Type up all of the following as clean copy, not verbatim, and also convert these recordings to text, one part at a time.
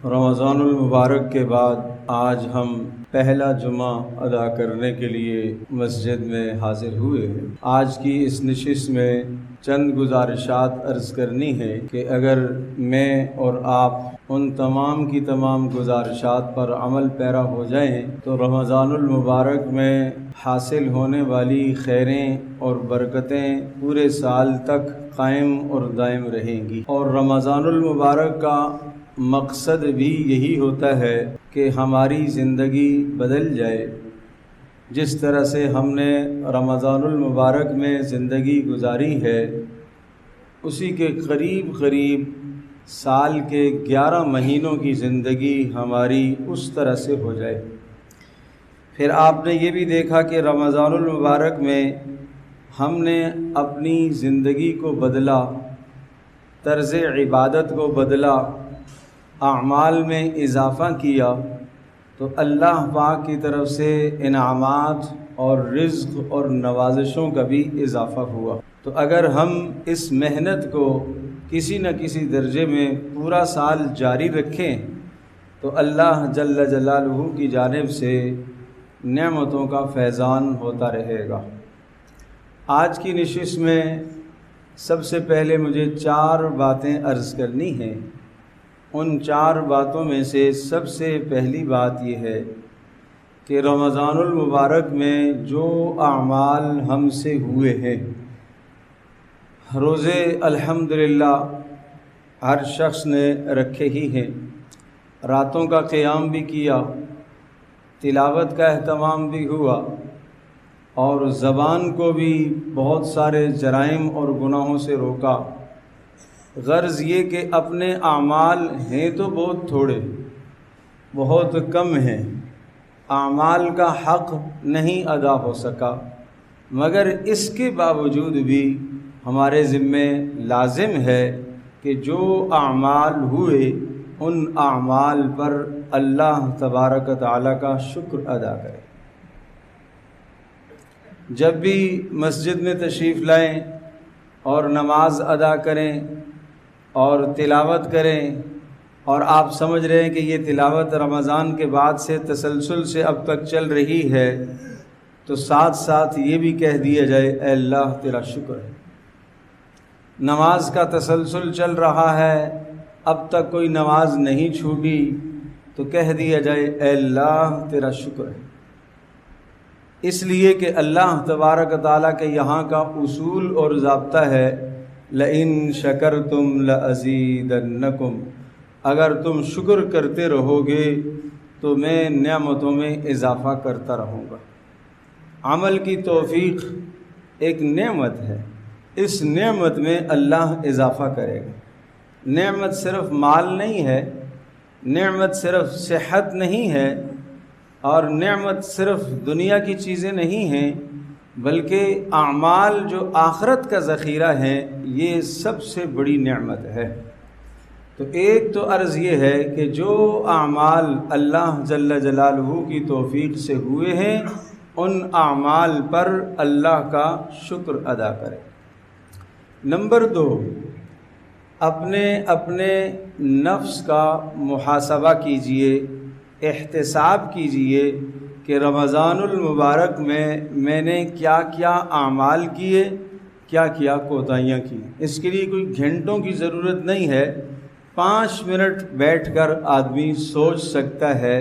رمضان المبارک کے بعد آج ہم پہلا جمعہ ادا کرنے کے لیے مسجد میں حاضر ہوئے ہیں۔ آج کی اس نشست میں چند گزارشات عرض کرنی ہے کہ اگر میں اور آپ ان تمام کی تمام گزارشات پر عمل پیرا ہو جائیں تو رمضان المبارک میں حاصل ہونے والی خیریں اور برکتیں پورے سال تک قائم اور دائم رہیں گی۔ اور رمضان المبارک کا مقصد بھی یہی ہوتا ہے کہ ہماری زندگی بدل جائے۔ جس طرح سے ہم نے رمضان المبارک میں زندگی گزاری ہے اسی کے قریب سال کے 11 مہینوں کی زندگی ہماری اس طرح سے ہو جائے۔ پھر آپ نے یہ بھی دیکھا کہ رمضان المبارک میں ہم نے اپنی زندگی کو بدلا، طرز عبادت کو بدلا، اعمال میں اضافہ کیا تو اللہ پاک کی طرف سے انعامات اور رزق اور نوازشوں کا بھی اضافہ ہوا۔ تو اگر ہم اس محنت کو کسی نہ کسی درجے میں پورا سال جاری رکھیں تو اللہ جل جلالہ کی جانب سے نعمتوں کا فیضان ہوتا رہے گا۔ آج کی نشست میں سب سے پہلے مجھے 4 باتیں عرض کرنی ہیں۔ ان 4 باتوں میں سے سب سے پہلی بات یہ ہے کہ رمضان المبارک میں جو اعمال ہم سے ہوئے ہیں، روزے الحمدللہ ہر شخص نے رکھے ہی ہیں، راتوں کا قیام بھی کیا، تلاوت کا اہتمام بھی ہوا، اور زبان کو بھی بہت سارے جرائم اور گناہوں سے روکا۔ غرض یہ کہ اپنے اعمال ہیں تو بہت تھوڑے، بہت کم ہیں، اعمال کا حق نہیں ادا ہو سکا، مگر اس کے باوجود بھی ہمارے ذمے لازم ہے کہ جو اعمال ہوئے ان اعمال پر اللہ تبارک و تعالیٰ کا شکر ادا کریں۔ جب بھی مسجد میں تشریف لائیں اور نماز ادا کریں اور تلاوت کریں، اور آپ سمجھ رہے ہیں کہ یہ تلاوت رمضان کے بعد سے تسلسل سے اب تک چل رہی ہے تو ساتھ ساتھ یہ بھی کہہ دیا جائے اے اللہ تیرا شکر ہے۔ نماز کا تسلسل چل رہا ہے، اب تک کوئی نماز نہیں چھوٹی تو کہہ دیا جائے اے اللہ تیرا شکر ہے۔ اس لیے کہ اللہ تبارک و تعالیٰ کے یہاں کا اصول اور ضابطہ ہے لَإِن شَكَرْتُمْ لَأَزِيدَنَّكُمْ، اگر تم شکر کرتے رہو گے تو میں نعمتوں میں اضافہ کرتا رہوں گا۔ عمل کی توفیق ایک نعمت ہے، اس نعمت میں اللہ اضافہ کرے گا۔ نعمت صرف مال نہیں ہے، نعمت صرف صحت نہیں ہے، اور نعمت صرف دنیا کی چیزیں نہیں ہیں، بلکہ اعمال جو آخرت کا ذخیرہ ہیں یہ سب سے بڑی نعمت ہے۔ تو ایک تو عرض یہ ہے کہ جو اعمال اللہ جل جلالہ کی توفیق سے ہوئے ہیں ان اعمال پر اللہ کا شکر ادا کریں۔ نمبر 2، اپنے نفس کا محاسبہ کیجئے، احتساب کیجئے کہ رمضان المبارک میں نے کیا کیا اعمال کیے، کیا کیا کوتاہیاں کی۔ اس کے لیے کوئی گھنٹوں کی ضرورت نہیں ہے، 5 منٹ بیٹھ کر آدمی سوچ سکتا ہے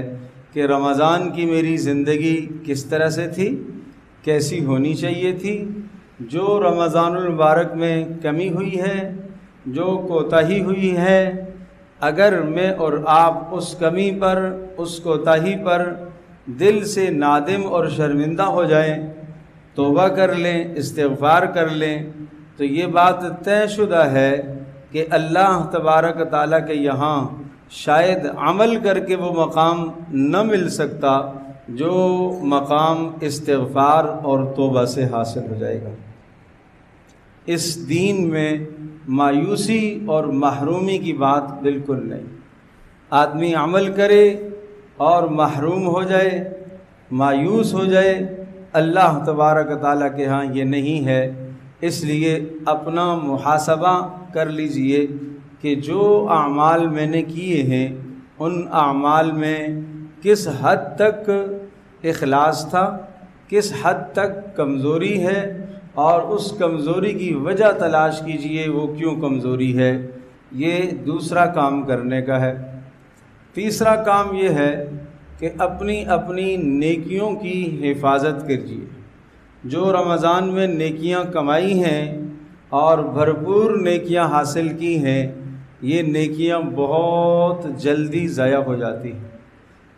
کہ رمضان کی میری زندگی کس طرح سے تھی، کیسی ہونی چاہیے تھی، جو رمضان المبارک میں کمی ہوئی ہے، جو کوتاہی ہوئی ہے، اگر میں اور آپ اس کمی پر، اس کوتاہی پر دل سے نادم اور شرمندہ ہو جائیں، توبہ کر لیں، استغفار کر لیں، تو یہ بات طے شدہ ہے کہ اللہ تبارک و تعالیٰ کے یہاں شاید عمل کر کے وہ مقام نہ مل سکتا جو مقام استغفار اور توبہ سے حاصل ہو جائے گا۔ اس دین میں مایوسی اور محرومی کی بات بالکل نہیں۔ آدمی عمل کرے اور محروم ہو جائے، مایوس ہو جائے، اللہ تبارک و تعالیٰ کے ہاں یہ نہیں ہے۔ اس لیے اپنا محاسبہ کر لیجئے کہ جو اعمال میں نے کیے ہیں ان اعمال میں کس حد تک اخلاص تھا، کس حد تک کمزوری ہے، اور اس کمزوری کی وجہ تلاش کیجئے وہ کیوں کمزوری ہے۔ یہ دوسرا کام کرنے کا ہے۔ تیسرا کام یہ ہے کہ اپنی اپنی نیکیوں کی حفاظت کیجیے۔ جو رمضان میں نیکیاں کمائی ہیں اور بھرپور نیکیاں حاصل کی ہیں، یہ نیکیاں بہت جلدی ضائع ہو جاتی ہیں۔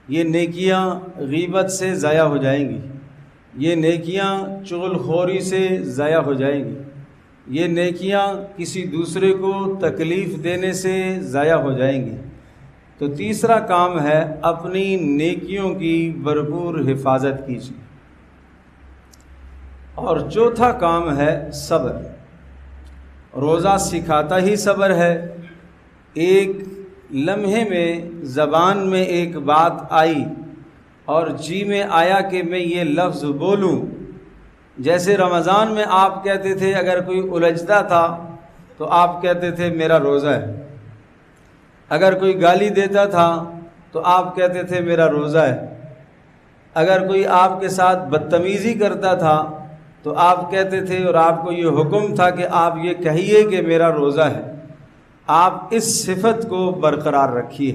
یہ نیکیاں غیبت سے ضائع ہو جائیں گی، یہ نیکیاں چغل خوری سے ضائع ہو جائیں گی، یہ نیکیاں کسی دوسرے کو تکلیف دینے سے ضائع ہو جائیں گی۔ تو تیسرا کام ہے اپنی نیکیوں کی بھرپور حفاظت کیجیے۔ اور چوتھا کام ہے صبر۔ روزہ سکھاتا ہی صبر ہے۔ ایک لمحے میں زبان میں ایک بات آئی اور جی میں آیا کہ میں یہ لفظ بولوں، جیسے رمضان میں آپ کہتے تھے اگر کوئی الجھتا تھا تو آپ کہتے تھے میرا روزہ ہے، اگر کوئی گالی دیتا تھا تو آپ کہتے تھے میرا روزہ ہے، اگر کوئی آپ کے ساتھ بدتمیزی کرتا تھا تو آپ کہتے تھے اور آپ کو یہ حکم تھا کہ آپ یہ کہیے کہ میرا روزہ ہے۔ آپ اس صفت کو برقرار رکھیے۔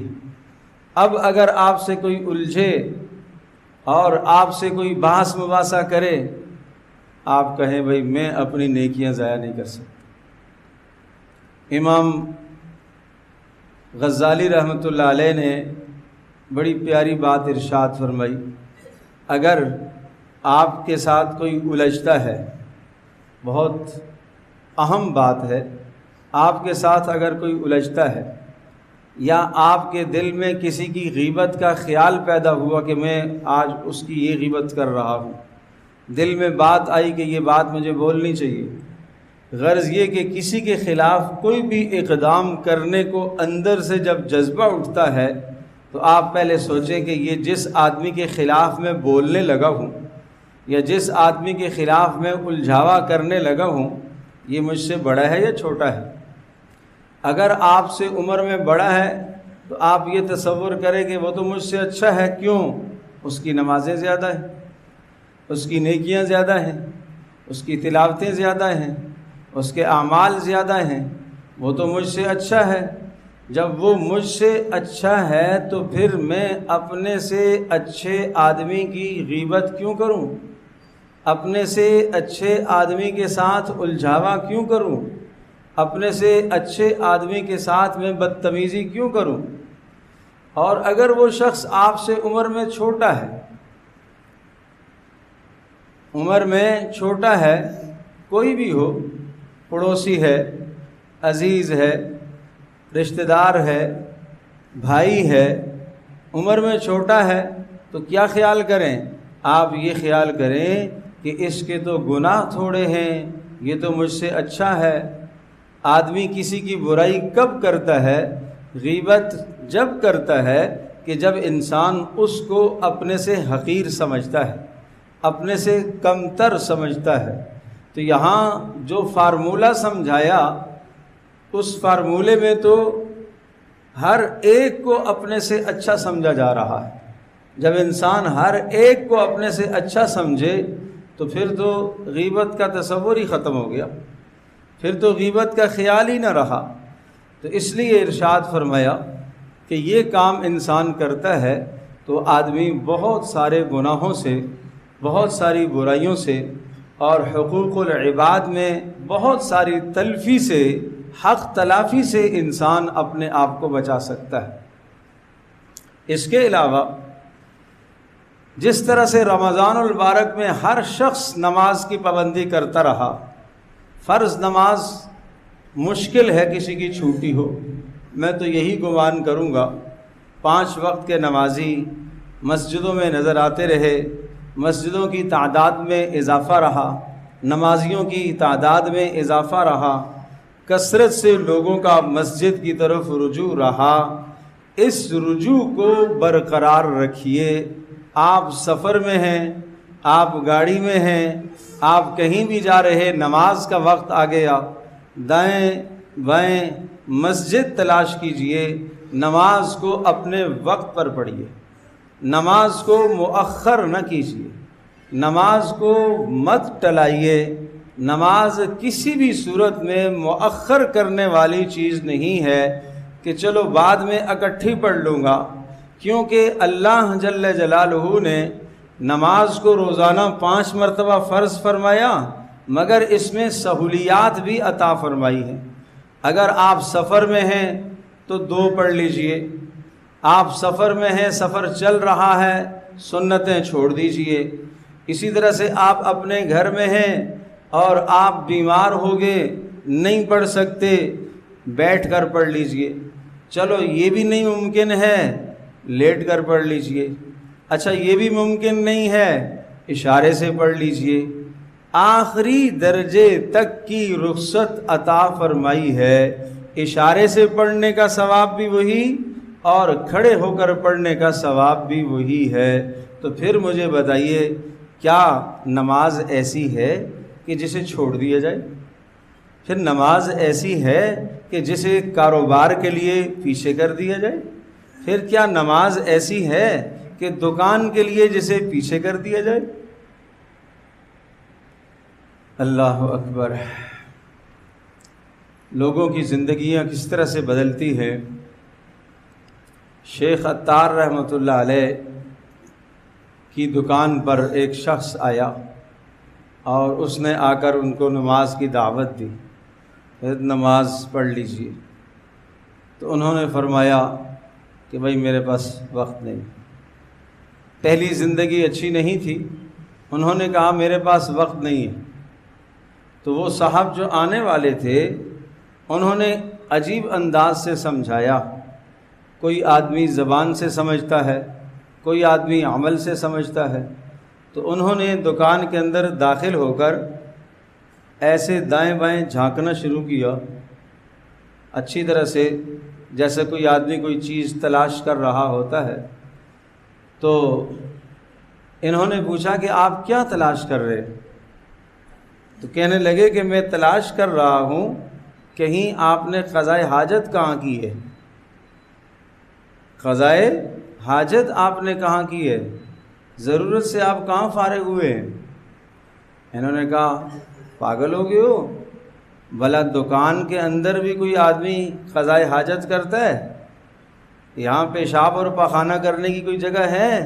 اب اگر آپ سے کوئی الجھے اور آپ سے کوئی بحث مباحثہ کرے، آپ کہیں بھئی میں اپنی نیکیاں ضائع نہیں کر سکتا۔ امام غزالی رحمۃ اللہ علیہ نے بڑی پیاری بات ارشاد فرمائی، اگر آپ کے ساتھ کوئی الجھتا ہے، بہت اہم بات ہے، آپ کے ساتھ اگر کوئی الجھتا ہے یا آپ کے دل میں کسی کی غیبت کا خیال پیدا ہوا کہ میں آج اس کی یہ غیبت کر رہا ہوں، دل میں بات آئی کہ یہ بات مجھے بولنی چاہیے، غرض یہ کہ کسی کے خلاف کوئی بھی اقدام کرنے کو اندر سے جب جذبہ اٹھتا ہے تو آپ پہلے سوچیں کہ یہ جس آدمی کے خلاف میں بولنے لگا ہوں یا جس آدمی کے خلاف میں الجھاوا کرنے لگا ہوں، یہ مجھ سے بڑا ہے یا چھوٹا ہے۔ اگر آپ سے عمر میں بڑا ہے تو آپ یہ تصور کریں کہ وہ تو مجھ سے اچھا ہے، کیوں؟ اس کی نمازیں زیادہ ہیں، اس کی نیکیاں زیادہ ہیں، اس کی تلاوتیں زیادہ ہیں، اس کے اعمال زیادہ ہیں، وہ تو مجھ سے اچھا ہے۔ جب وہ مجھ سے اچھا ہے تو پھر میں اپنے سے اچھے آدمی کی غیبت کیوں کروں؟ اپنے سے اچھے آدمی کے ساتھ الجھاوا کیوں کروں؟ اپنے سے اچھے آدمی کے ساتھ میں بدتمیزی کیوں کروں؟ اور اگر وہ شخص آپ سے عمر میں چھوٹا ہے، عمر میں چھوٹا ہے، کوئی بھی ہو، پڑوسی ہے، عزیز ہے، رشتہ دار ہے، بھائی ہے، عمر میں چھوٹا ہے، تو کیا خیال کریں؟ آپ یہ خیال کریں کہ اس کے تو گناہ تھوڑے ہیں، یہ تو مجھ سے اچھا ہے۔ آدمی کسی کی برائی کب کرتا ہے؟ غیبت جب کرتا ہے کہ جب انسان اس کو اپنے سے حقیر سمجھتا ہے، اپنے سے کمتر سمجھتا ہے۔ تو یہاں جو فارمولہ سمجھایا، اس فارمولے میں تو ہر ایک کو اپنے سے اچھا سمجھا جا رہا ہے۔ جب انسان ہر ایک کو اپنے سے اچھا سمجھے تو پھر تو غیبت کا تصور ہی ختم ہو گیا، پھر تو غیبت کا خیال ہی نہ رہا۔ تو اس لیے ارشاد فرمایا کہ یہ کام انسان کرتا ہے تو آدمی بہت سارے گناہوں سے، بہت ساری برائیوں سے اور حقوق العباد میں بہت ساری تلفی سے، حق تلافی سے انسان اپنے آپ کو بچا سکتا ہے۔ اس کے علاوہ جس طرح سے رمضان المبارک میں ہر شخص نماز کی پابندی کرتا رہا، فرض نماز مشکل ہے کسی کی چھوٹی ہو، میں تو یہی گمان کروں گا 5 وقت کے نمازی مسجدوں میں نظر آتے رہے، مسجدوں کی تعداد میں اضافہ رہا، نمازیوں کی تعداد میں اضافہ رہا، کثرت سے لوگوں کا مسجد کی طرف رجوع رہا۔ اس رجوع کو برقرار رکھیے۔ آپ سفر میں ہیں، آپ گاڑی میں ہیں، آپ کہیں بھی جا رہے، نماز کا وقت آ گیا، دائیں بائیں مسجد تلاش کیجئے، نماز کو اپنے وقت پر پڑھیے، نماز کو مؤخر نہ کیجیے، نماز کو مت ٹلائیے۔ نماز کسی بھی صورت میں مؤخر کرنے والی چیز نہیں ہے کہ چلو بعد میں اکٹھی پڑھ لوں گا، کیونکہ اللہ جل جلالہ نے نماز کو روزانہ 5 مرتبہ فرض فرمایا، مگر اس میں سہولیات بھی عطا فرمائی ہیں۔ اگر آپ سفر میں ہیں تو 2 پڑھ لیجئے، آپ سفر میں ہیں، سفر چل رہا ہے، سنتیں چھوڑ دیجئے۔ اسی طرح سے آپ اپنے گھر میں ہیں اور آپ بیمار ہو گئے، نہیں پڑھ سکتے، بیٹھ کر پڑھ لیجئے۔ چلو یہ بھی نہیں ممکن ہے، لیٹ کر پڑھ لیجئے۔ اچھا یہ بھی ممکن نہیں ہے، اشارے سے پڑھ لیجئے۔ آخری درجے تک کی رخصت عطا فرمائی ہے، اشارے سے پڑھنے کا ثواب بھی وہی اور کھڑے ہو کر پڑھنے کا ثواب بھی وہی ہے۔ تو پھر مجھے بتائیے، کیا نماز ایسی ہے کہ جسے چھوڑ دیا جائے؟ پھر نماز ایسی ہے کہ جسے کاروبار کے لیے پیچھے کر دیا جائے؟ پھر کیا نماز ایسی ہے کہ دکان کے لیے جسے پیچھے کر دیا جائے؟ اللہ اکبر! لوگوں کی زندگیاں کس طرح سے بدلتی ہیں۔ شیخ عطار رحمۃ اللہ علیہ کی دکان پر ایک شخص آیا اور اس نے آ کر ان کو نماز کی دعوت دی، نماز پڑھ لیجئے۔ تو انہوں نے فرمایا کہ بھائی میرے پاس وقت نہیں، پہلی زندگی اچھی نہیں تھی، انہوں نے کہا میرے پاس وقت نہیں ہے۔ تو وہ صاحب جو آنے والے تھے انہوں نے عجیب انداز سے سمجھایا۔ کوئی آدمی زبان سے سمجھتا ہے، کوئی آدمی عمل سے سمجھتا ہے۔ تو انہوں نے دکان کے اندر داخل ہو کر ایسے دائیں بائیں جھانکنا شروع کیا، اچھی طرح سے، جیسے کوئی آدمی کوئی چیز تلاش کر رہا ہوتا ہے۔ تو انہوں نے پوچھا کہ آپ کیا تلاش کر رہے؟ تو کہنے لگے کہ میں تلاش کر رہا ہوں کہیں آپ نے قضائے حاجت کہاں کی ہے؟ قضائے حاجت آپ نے کہاں کی ہے؟ ضرورت سے آپ کہاں فارغ ہوئے ہیں؟ انہوں نے کہا پاگل ہو گئے ہو، بھلا دکان کے اندر بھی کوئی آدمی قضائے حاجت کرتا ہے؟ یہاں پیشاب اور پاخانہ کرنے کی کوئی جگہ ہے؟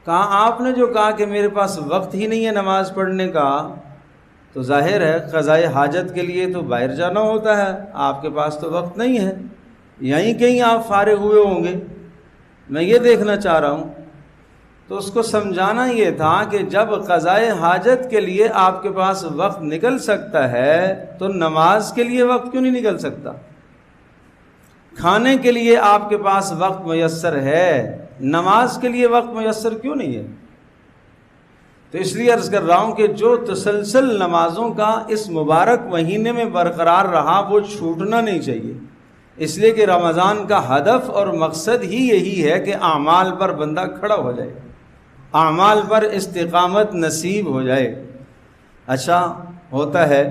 کہا آپ نے جو کہا کہ میرے پاس وقت ہی نہیں ہے نماز پڑھنے کا، تو ظاہر ہے قضائے حاجت کے لیے تو باہر جانا ہوتا ہے، آپ کے پاس تو وقت نہیں ہے، یہیں کہیں آپ فارغ ہوئے ہوں گے، میں یہ دیکھنا چاہ رہا ہوں۔ تو اس کو سمجھانا یہ تھا کہ جب قضائے حاجت کے لیے آپ کے پاس وقت نکل سکتا ہے تو نماز کے لیے وقت کیوں نہیں نکل سکتا؟ کھانے کے لیے آپ کے پاس وقت میسر ہے، نماز کے لیے وقت میسر کیوں نہیں ہے؟ تو اس لیے عرض کر رہا ہوں کہ جو تسلسل نمازوں کا اس مبارک مہینے میں برقرار رہا وہ چھوٹنا نہیں چاہیے، اس لیے کہ رمضان کا ہدف اور مقصد ہی یہی ہے کہ اعمال پر بندہ کھڑا ہو جائے، اعمال پر استقامت نصیب ہو جائے۔ اچھا ہوتا ہے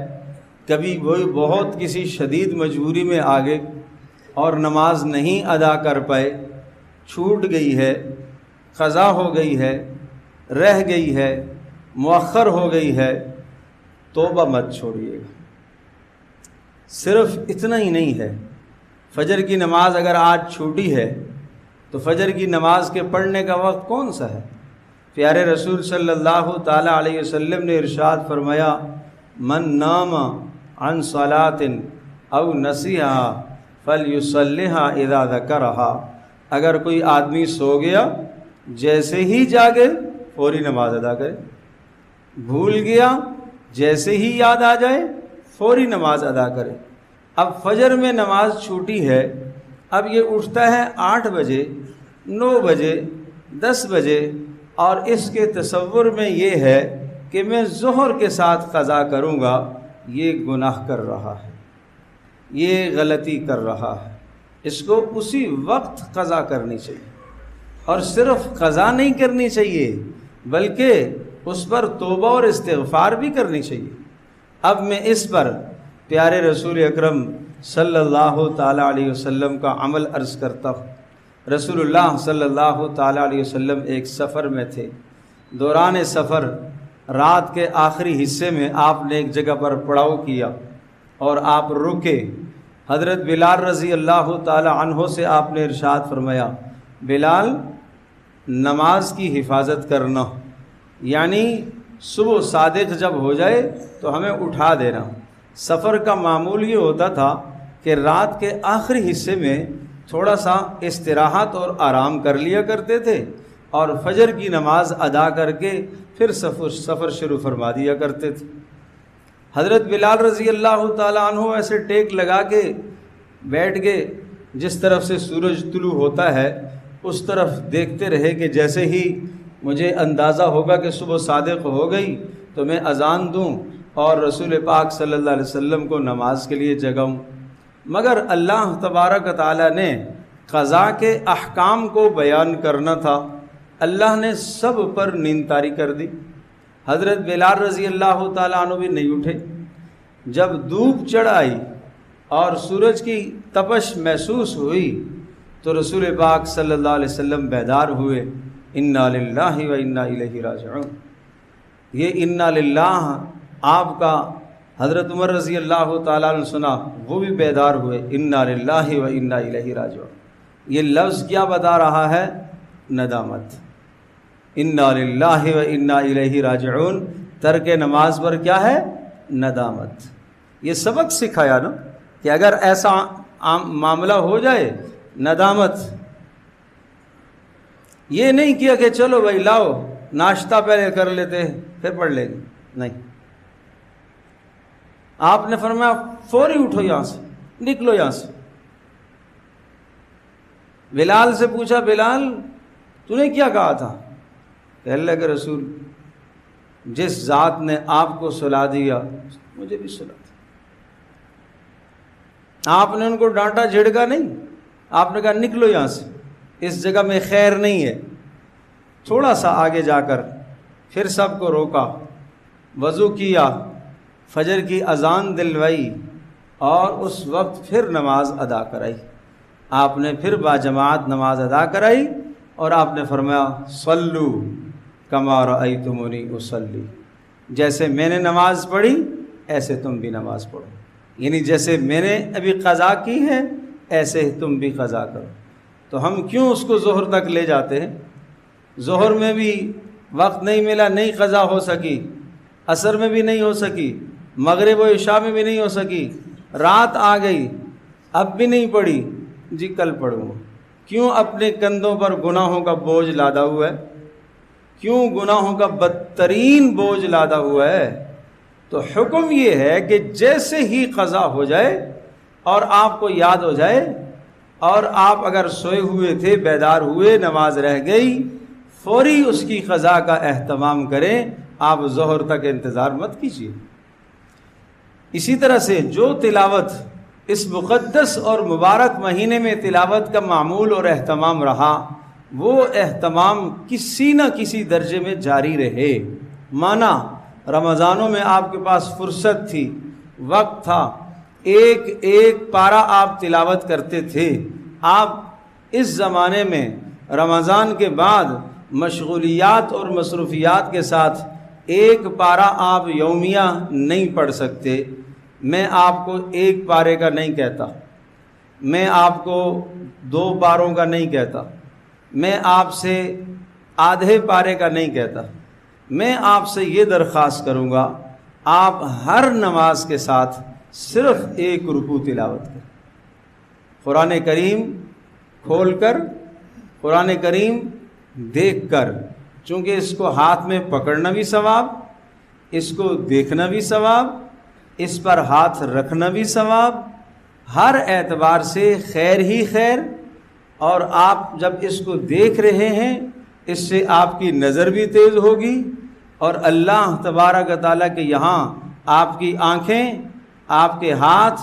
کبھی کوئی بہت کسی شدید مجبوری میں آ گئے اور نماز نہیں ادا کر پائے، چھوٹ گئی ہے، قضا ہو گئی ہے، رہ گئی ہے، مؤخر ہو گئی ہے، توبہ مت چھوڑیے گا۔ صرف اتنا ہی نہیں ہے، فجر کی نماز اگر آج چھوٹی ہے تو فجر کی نماز کے پڑھنے کا وقت کون سا ہے؟ پیارے رسول صلی اللہ تعالی علیہ وسلم نے ارشاد فرمایا من نام عن صلاة او نسیها فلیصلیها اذا ذکرها، اگر کوئی آدمی سو گیا جیسے ہی جاگے فوری نماز ادا کرے، بھول گیا جیسے ہی یاد آ جائے فوری نماز ادا کرے۔ اب فجر میں نماز چھوٹی ہے، اب یہ اٹھتا ہے 8 بجے، 9 بجے، 10 بجے، اور اس کے تصور میں یہ ہے کہ میں ظہر کے ساتھ قضا کروں گا، یہ گناہ کر رہا ہے، یہ غلطی کر رہا ہے۔ اس کو اسی وقت قضا کرنی چاہیے، اور صرف قضا نہیں کرنی چاہیے بلکہ اس پر توبہ اور استغفار بھی کرنی چاہیے۔ اب میں اس پر پیارے رسول اکرم صلی اللہ تعالیٰ علیہ وسلم کا عمل عرض کرتا ہوں۔ رسول اللہ صلی اللہ تعالیٰ علیہ وسلم ایک سفر میں تھے۔ دوران سفر رات کے آخری حصے میں آپ نے ایک جگہ پر پڑاؤ کیا اور آپ رکے۔ حضرت بلال رضی اللہ تعالیٰ عنہ سے آپ نے ارشاد فرمایا، بلال نماز کی حفاظت کرنا، یعنی صبح صادق جب ہو جائے تو ہمیں اٹھا دینا۔ سفر کا معمول یہ ہوتا تھا کہ رات کے آخری حصے میں تھوڑا سا استراحت اور آرام کر لیا کرتے تھے اور فجر کی نماز ادا کر کے پھر سفر شروع فرما دیا کرتے تھے۔ حضرت بلال رضی اللہ تعالیٰ عنہ ایسے ٹیک لگا کے بیٹھ گئے، جس طرف سے سورج طلوع ہوتا ہے اس طرف دیکھتے رہے کہ جیسے ہی مجھے اندازہ ہوگا کہ صبح صادق ہو گئی تو میں اذان دوں اور رسول پاک صلی اللہ علیہ وسلم کو نماز کے لیے جگاؤں۔ مگر اللہ تبارک تعالیٰ نے قضاء کے احکام کو بیان کرنا تھا، اللہ نے سب پر نیند طاری کر دی۔ حضرت بلال رضی اللہ تعالیٰ عنہ بھی نہیں اٹھے۔ جب دھوپ چڑھ آئی اور سورج کی تپش محسوس ہوئی تو رسول پاک صلی اللہ علیہ وسلم بیدار ہوئے۔ انا للہ و انا الیہ راجعون، یہ انا للہ آپ کا حضرت عمر رضی اللہ تعالیٰ عنہ سنا، وہ بھی بیدار ہوئے، انا للہ و انا الیہ راجعون۔ یہ لفظ کیا بتا رہا ہے؟ ندامت۔ انا للہ و انا الیہ راجعون، ترک نماز پر کیا ہے؟ ندامت۔ یہ سبق سکھایا نا کہ اگر ایسا معاملہ ہو جائے، ندامت۔ یہ نہیں کیا کہ چلو بھائی لاؤ ناشتہ پہلے کر لیتے ہیں پھر پڑھ لیں گے، نہیں، آپ نے فرمایا فوری اٹھو یہاں سے، نکلو یہاں سے۔ بلال سے پوچھا، بلال تو نے کیا کہا تھا؟ کہ اللہ کے رسول، جس ذات نے آپ کو سلا دیا مجھے بھی سلا دیا۔ آپ نے ان کو ڈانٹا جھڑکا نہیں، آپ نے کہا نکلو یہاں سے، اس جگہ میں خیر نہیں ہے۔ تھوڑا سا آگے جا کر پھر سب کو روکا، وضو کیا، فجر کی اذان دلوائی اور اس وقت پھر نماز ادا کرائی۔ آپ نے پھر باجماعت نماز ادا کرائی اور آپ نے فرمایا صلو کما رأیتمونی اصلی، جیسے میں نے نماز پڑھی ایسے تم بھی نماز پڑھو، یعنی جیسے میں نے ابھی قضا کی ہے ایسے ہی تم بھی قضا کرو۔ تو ہم کیوں اس کو ظہر تک لے جاتے ہیں؟ ظہر میں بھی وقت نہیں ملا، نہیں قضا ہو سکی، عصر میں بھی نہیں ہو سکی، مغرب و عشاء میں بھی نہیں ہو سکی، رات آ گئی اب بھی نہیں پڑھی، جی کل پڑھوں گا۔ کیوں اپنے کندھوں پر گناہوں کا بوجھ لادا ہوا ہے؟ کیوں گناہوں کا بدترین بوجھ لادا ہوا ہے؟ تو حکم یہ ہے کہ جیسے ہی قضا ہو جائے اور آپ کو یاد ہو جائے اور آپ اگر سوئے ہوئے تھے بیدار ہوئے، نماز رہ گئی، فوری اس کی قضا کا اہتمام کریں، آپ ظہر تک انتظار مت کیجیے۔ اسی طرح سے جو تلاوت اس مقدس اور مبارک مہینے میں تلاوت کا معمول اور اہتمام رہا، وہ اہتمام کسی نہ کسی درجے میں جاری رہے۔ مانا رمضانوں میں آپ کے پاس فرصت تھی، وقت تھا، ایک ایک پارہ آپ تلاوت کرتے تھے۔ آپ اس زمانے میں رمضان کے بعد مشغولیات اور مصروفیات کے ساتھ ایک پارہ آپ یومیہ نہیں پڑھ سکتے۔ میں آپ کو ایک پارے کا نہیں کہتا، میں آپ کو 2 پاروں کا نہیں کہتا، میں آپ سے آدھے پارے کا نہیں کہتا، میں آپ سے یہ درخواست کروں گا آپ ہر نماز کے ساتھ صرف ایک رکوع تلاوت کریں، قرآن کریم کھول کر، قرآن کریم دیکھ کر، چونکہ اس کو ہاتھ میں پکڑنا بھی ثواب، اس کو دیکھنا بھی ثواب، اس پر ہاتھ رکھنا بھی ثواب، ہر اعتبار سے خیر ہی خیر۔ اور آپ جب اس کو دیکھ رہے ہیں اس سے آپ کی نظر بھی تیز ہوگی اور اللہ تبارک و تعالیٰ کے یہاں آپ کی آنکھیں، آپ کے ہاتھ،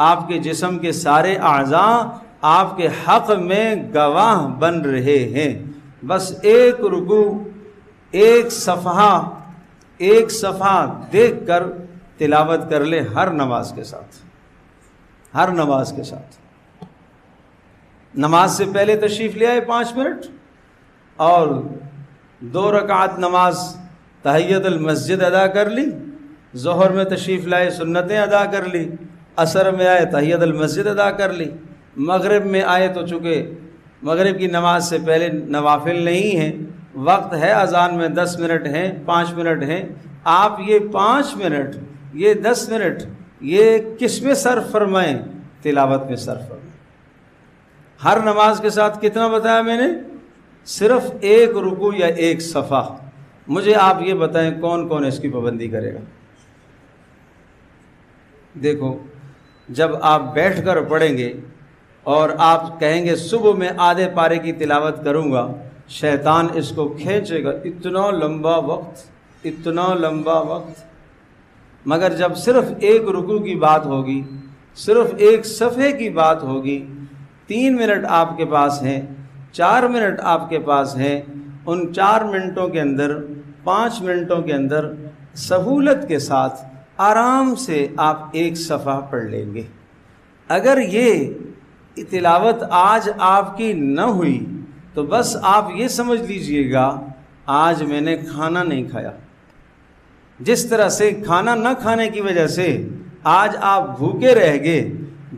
آپ کے جسم کے سارے اعضاء آپ کے حق میں گواہ بن رہے ہیں۔ بس ایک رکوع، ایک صفحہ دیکھ کر تلاوت کر لے ہر نماز کے ساتھ، ہر نماز کے ساتھ۔ نماز سے پہلے تشریف لے آئے 5 منٹ، اور 2 رکعت نماز تحیت المسجد ادا کر لی، ظہر میں تشریف لائے سنتیں ادا کر لی، عصر میں آئے تحیت المسجد ادا کر لی، مغرب میں آئے تو چونکہ مغرب کی نماز سے پہلے نوافل نہیں ہیں، وقت ہے اذان میں 10 منٹ ہیں، 5 منٹ ہیں، آپ یہ 5 منٹ، یہ 10 منٹ، یہ کس میں صرف فرمائیں؟ تلاوت میں صرف فرمائیں۔ ہر نماز کے ساتھ کتنا بتایا میں نے؟ صرف 1 رکوع یا 1 صفحہ۔ مجھے آپ یہ بتائیں کون کون اس کی پابندی کرے گا؟ دیکھو، جب آپ بیٹھ کر پڑھیں گے اور آپ کہیں گے صبح میں آدھے پارے کی تلاوت کروں گا، شیطان اس کو کھینچے گا، اتنا لمبا وقت، اتنا لمبا وقت۔ مگر جب صرف 1 رکوع کی بات ہوگی، صرف 1 صفحے کی بات ہوگی، 3 منٹ آپ کے پاس ہیں، 4 منٹ آپ کے پاس ہیں، ان 4 منٹوں کے اندر، 5 منٹوں کے اندر سہولت کے ساتھ آرام سے آپ 1 صفحہ پڑھ لیں گے۔ اگر یہ تلاوت آج آپ کی نہ ہوئی تو بس آپ یہ سمجھ لیجئے گا آج میں نے کھانا نہیں کھایا۔ جس طرح سے کھانا نہ کھانے کی وجہ سے آج آپ بھوکے رہ گئے،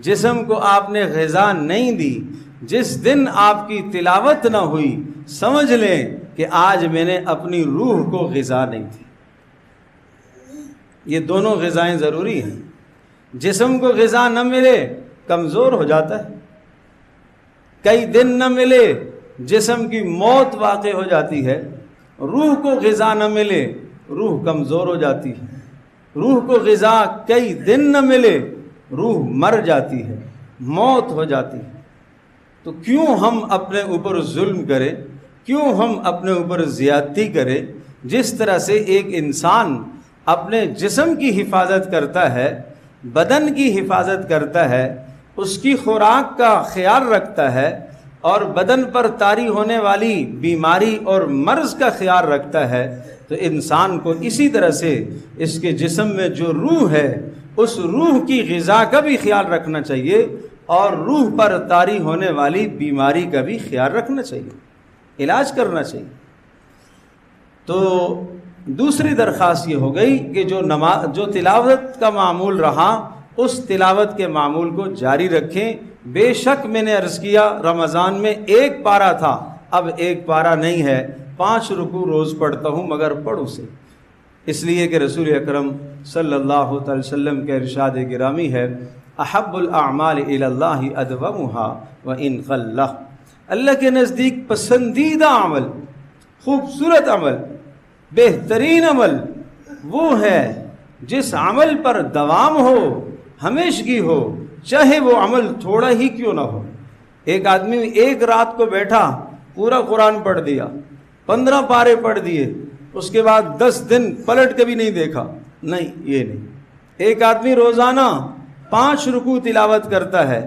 جسم کو آپ نے غذا نہیں دی، جس دن آپ کی تلاوت نہ ہوئی سمجھ لیں کہ آج میں نے اپنی روح کو غذا نہیں دی۔ یہ دونوں غذائیں ضروری ہیں۔ جسم کو غذا نہ ملے کمزور ہو جاتا ہے، کئی دن نہ ملے جسم کی موت واقع ہو جاتی ہے، روح کو غذا نہ ملے روح کمزور ہو جاتی ہے، روح کو غذا کئی دن نہ ملے روح مر جاتی ہے، موت ہو جاتی ہے۔ تو کیوں ہم اپنے اوپر ظلم کریں، کیوں ہم اپنے اوپر زیادتی کریں؟ جس طرح سے ایک انسان اپنے جسم کی حفاظت کرتا ہے، بدن کی حفاظت کرتا ہے، اس کی خوراک کا خیال رکھتا ہے، اور بدن پر طاری ہونے والی بیماری اور مرض کا خیال رکھتا ہے، تو انسان کو اسی طرح سے اس کے جسم میں جو روح ہے اس روح کی غذا کا بھی خیال رکھنا چاہیے، اور روح پر طاری ہونے والی بیماری کا بھی خیال رکھنا چاہیے، علاج کرنا چاہیے۔ تو دوسری درخواست یہ ہو گئی کہ جو تلاوت کا معمول رہا اس تلاوت کے معمول کو جاری رکھیں۔ بے شک میں نے عرض کیا رمضان میں 1 پارہ تھا، اب 1 پارہ نہیں ہے، 5 رکوع روز پڑھتا ہوں، مگر پڑھوں سے، اس لیے کہ رسول اکرم صلی اللہ علیہ وسلم کے ارشاد گرامی ہے، احب الاعمال الی اللہ ادومها وان قل۔ اللہ کے نزدیک پسندیدہ عمل، خوبصورت عمل، بہترین عمل وہ ہے جس عمل پر دوام ہو، ہمیشگی ہو، چاہے وہ عمل تھوڑا ہی کیوں نہ ہو۔ ایک آدمی 1 رات کو بیٹھا پورا قرآن پڑھ دیا، 15 پارے پڑھ دیے، اس کے بعد 10 دن پلٹ کے بھی نہیں دیکھا، نہیں، یہ نہیں۔ ایک آدمی روزانہ 5 رکوع تلاوت کرتا ہے،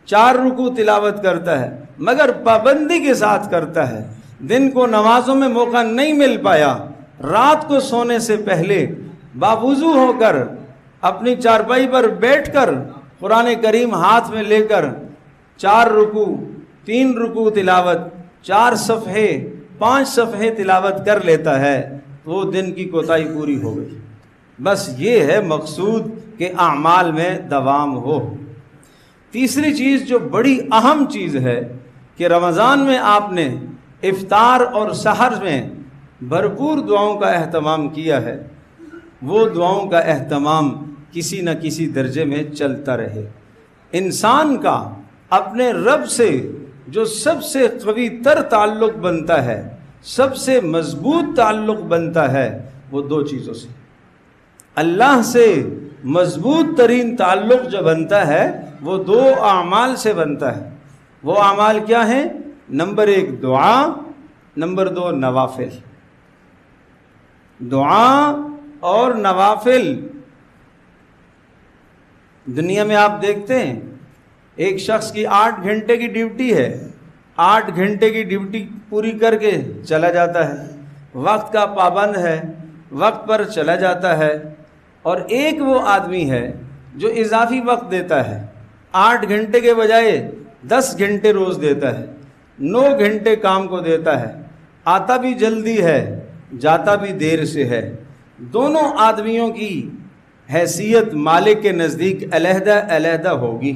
4 رکوع تلاوت کرتا ہے، مگر پابندی کے ساتھ کرتا ہے، دن کو نمازوں میں موقع نہیں مل پایا، رات کو سونے سے پہلے باوضو ہو کر اپنی چارپائی پر بیٹھ کر قرآن کریم ہاتھ میں لے کر 4 رکوع 3 رکوع تلاوت، 4 صفحے 5 صفحے تلاوت کر لیتا ہے، تو وہ دن کی کوتاہی پوری ہو گئی۔ بس یہ ہے مقصود کہ اعمال میں دوام ہو۔ تیسری چیز جو بڑی اہم چیز ہے کہ رمضان میں آپ نے افطار اور سحر میں بھرپور دعاؤں کا اہتمام کیا ہے، وہ دعاؤں کا اہتمام کسی نہ کسی درجے میں چلتا رہے۔ انسان کا اپنے رب سے جو سب سے قوی تر تعلق بنتا ہے، سب سے مضبوط تعلق بنتا ہے، وہ 2 چیزوں سے۔ اللہ سے مضبوط ترین تعلق جو بنتا ہے وہ 2 اعمال سے بنتا ہے۔ وہ اعمال کیا ہیں؟ نمبر 1 دعا، نمبر 2 نوافل۔ دعا اور نوافل۔ دنیا میں آپ دیکھتے ہیں ایک شخص کی 8 گھنٹے کی ڈیوٹی ہے، 8 گھنٹے کی ڈیوٹی پوری کر کے چلا جاتا ہے، وقت کا پابند ہے، وقت پر چلا جاتا ہے، اور ایک وہ آدمی ہے جو اضافی وقت دیتا ہے، 8 گھنٹے کے بجائے 10 گھنٹے روز دیتا ہے، 9 گھنٹے کام کو دیتا ہے، آتا بھی جلدی ہے جاتا بھی دیر سے ہے۔ دونوں آدمیوں کی حیثیت مالک کے نزدیک علیحدہ علیحدہ ہوگی۔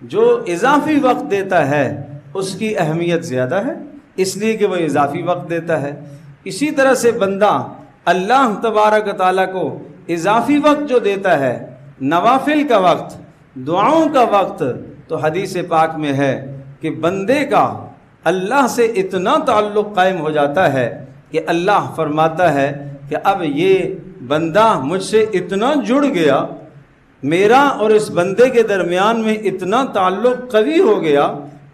جو اضافی وقت دیتا ہے اس کی اہمیت زیادہ ہے، اس لیے کہ وہ اضافی وقت دیتا ہے۔ اسی طرح سے بندہ اللہ تبارک و تعالیٰ کو اضافی وقت جو دیتا ہے، نوافل کا وقت، دعاؤں کا وقت، تو حدیث پاک میں ہے کہ بندے کا اللہ سے اتنا تعلق قائم ہو جاتا ہے کہ اللہ فرماتا ہے کہ اب یہ بندہ مجھ سے اتنا جڑ گیا، میرا اور اس بندے کے درمیان میں اتنا تعلق قوی ہو گیا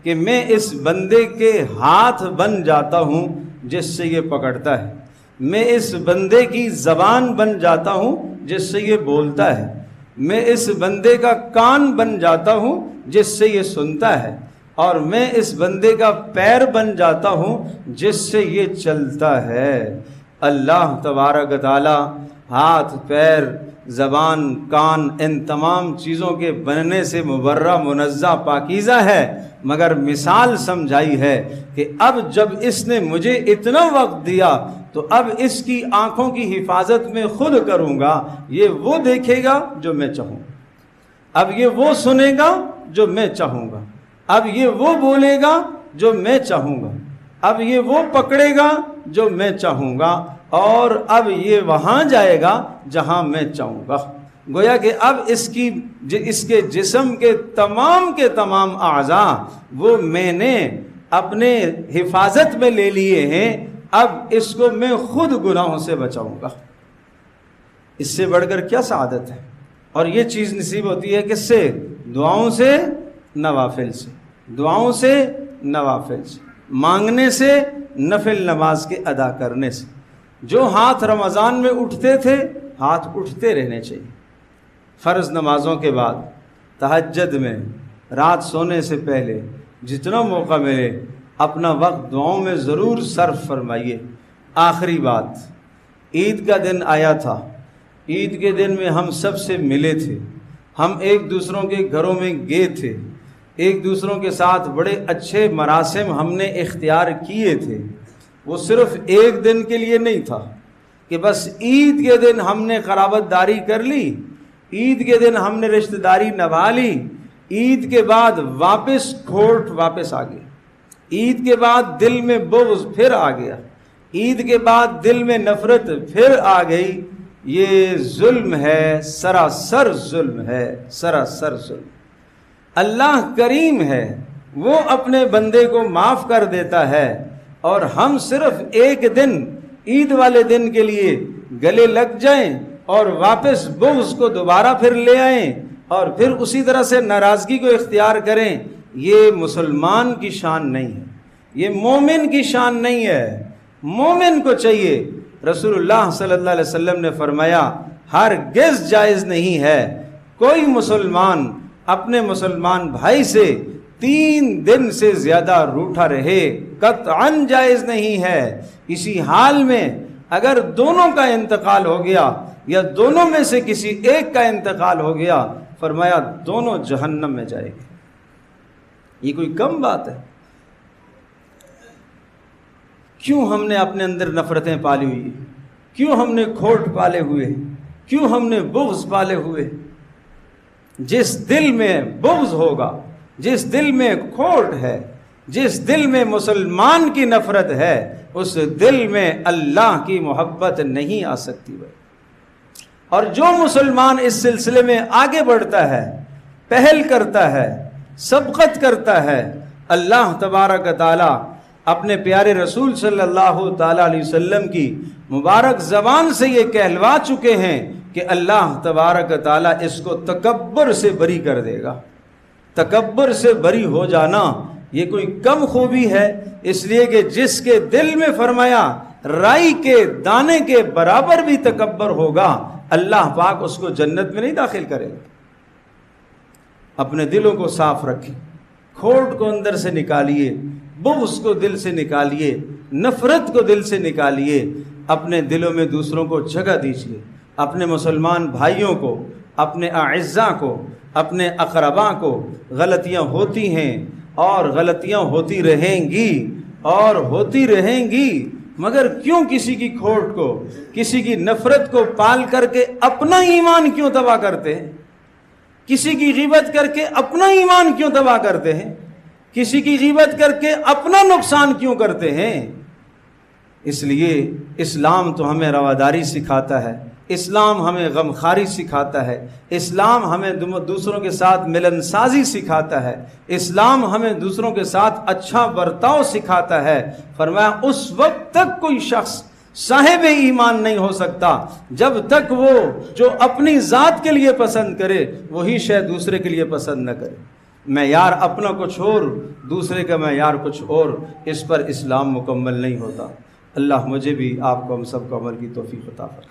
کہ میں اس بندے کے ہاتھ بن جاتا ہوں جس سے یہ پکڑتا ہے، میں اس بندے کی زبان بن جاتا ہوں جس سے یہ بولتا ہے، میں اس بندے کا کان بن جاتا ہوں جس سے یہ سنتا ہے، اور میں اس بندے کا پیر بن جاتا ہوں جس سے یہ چلتا ہے۔ اللہ تبارک و تعالی ہاتھ، پیر، زبان، کان، ان تمام چیزوں کے بننے سے مبرہ، منزہ، پاکیزہ ہے، مگر مثال سمجھائی ہے کہ اب جب اس نے مجھے اتنا وقت دیا تو اب اس کی آنکھوں کی حفاظت میں خود کروں گا، یہ وہ دیکھے گا جو میں چاہوں گا، اب یہ وہ سنے گا جو میں چاہوں گا، اب یہ وہ بولے گا جو میں چاہوں گا، اب یہ وہ پکڑے گا جو میں چاہوں گا، اور اب یہ وہاں جائے گا جہاں میں چاہوں گا۔ گویا کہ اب اس کے جسم کے تمام اعضاء وہ میں نے اپنے حفاظت میں لے لیے ہیں، اب اس کو میں خود گناہوں سے بچاؤں گا۔ اس سے بڑھ کر کیا سعادت ہے؟ اور یہ چیز نصیب ہوتی ہے کس سے؟ دعاؤں سے، نوافل سے، دعاؤں سے، نوافل سے، مانگنے سے، نفل نماز کے ادا کرنے سے۔ جو ہاتھ رمضان میں اٹھتے تھے، ہاتھ اٹھتے رہنے چاہیے۔ فرض نمازوں کے بعد، تہجد میں، رات سونے سے پہلے جتنا موقع ملے اپنا وقت دعاؤں میں ضرور صرف فرمائیے۔ آخری بات، عید کا دن آیا تھا، عید کے دن میں ہم سب سے ملے تھے، ہم ایک دوسروں کے گھروں میں گئے تھے، ایک دوسروں کے ساتھ بڑے اچھے مراسم ہم نے اختیار کیے تھے۔ وہ صرف ایک دن کے لیے نہیں تھا کہ بس عید کے دن ہم نے قرابت داری کر لی، عید کے دن ہم نے رشتہ داری نبھا لی، عید کے بعد واپس کھوٹ واپس آ گئی، عید کے بعد دل میں بغض پھر آ گیا، عید کے بعد دل میں نفرت پھر آ گئی۔ یہ ظلم ہے، سراسر ظلم ہے، سراسر ظلم۔ اللہ کریم ہے، وہ اپنے بندے کو معاف کر دیتا ہے، اور ہم صرف ایک دن، عید والے دن کے لیے گلے لگ جائیں اور واپس بغض کو دوبارہ پھر لے آئیں اور پھر اسی طرح سے ناراضگی کو اختیار کریں، یہ مسلمان کی شان نہیں ہے، یہ مومن کی شان نہیں ہے۔ مومن کو چاہیے، رسول اللہ صلی اللہ علیہ وسلم نے فرمایا ہرگز جائز نہیں ہے کوئی مسلمان اپنے مسلمان بھائی سے 3 دن سے زیادہ روٹھا رہے، قطعاً جائز نہیں ہے۔ اسی حال میں اگر دونوں کا انتقال ہو گیا یا دونوں میں سے کسی ایک کا انتقال ہو گیا، فرمایا دونوں جہنم میں جائے گے۔ یہ کوئی کم بات ہے؟ کیوں ہم نے اپنے اندر نفرتیں پالی ہوئی ہیں؟ کیوں ہم نے کھوٹ پالے ہوئے ہیں؟ کیوں ہم نے بغض پالے ہوئے؟ جس دل میں بغض ہوگا، جس دل میں کھوٹ ہے، جس دل میں مسلمان کی نفرت ہے، اس دل میں اللہ کی محبت نہیں آ سکتی۔ اور جو مسلمان اس سلسلے میں آگے بڑھتا ہے، پہل کرتا ہے، سبقت کرتا ہے، اللہ تبارک تعالی اپنے پیارے رسول صلی اللہ تعالی علیہ وسلم کی مبارک زبان سے یہ کہلوا چکے ہیں کہ اللہ تبارک تعالیٰ اس کو تکبر سے بری کر دے گا۔ تکبر سے بری ہو جانا یہ کوئی کم خوبی ہے، اس لیے کہ جس کے دل میں فرمایا رائی کے دانے کے برابر بھی تکبر ہوگا، اللہ پاک اس کو جنت میں نہیں داخل کرے گا۔ اپنے دلوں کو صاف رکھیں، کھوٹ کو اندر سے نکالیے، بغض کو دل سے نکالیے، نفرت کو دل سے نکالیے، اپنے دلوں میں دوسروں کو جگہ دیجیے، اپنے مسلمان بھائیوں کو، اپنے اعزاء کو، اپنے اقرباء کو غلطیاں ہوتی ہیں اور غلطیاں ہوتی رہیں گی اور ہوتی رہیں گی، مگر کیوں کسی کی کھوٹ کو، کسی کی نفرت کو پال کر کے اپنا ایمان کیوں تباہ کرتے ہیں؟ کسی کی غیبت کر کے اپنا ایمان کیوں تباہ کرتے ہیں؟ کسی کی غیبت کر کے اپنا نقصان کیوں کرتے ہیں؟ اس لیے اسلام تو ہمیں رواداری سکھاتا ہے، اسلام ہمیں غمخواری سکھاتا ہے، اسلام ہمیں دوسروں کے ساتھ ملن سازی سکھاتا ہے، اسلام ہمیں دوسروں کے ساتھ اچھا برتاؤ سکھاتا ہے۔ فرمایا اس وقت تک کوئی شخص صاحب ایمان نہیں ہو سکتا جب تک وہ جو اپنی ذات کے لیے پسند کرے وہی شے دوسرے کے لیے پسند نہ کرے۔ معیار اپنا کچھ اور، دوسرے کا معیار کچھ اور، اس پر اسلام مکمل نہیں ہوتا۔ اللہ مجھے بھی آپ کو ہم سب کو عمل کی توفیق عطا فرمائے۔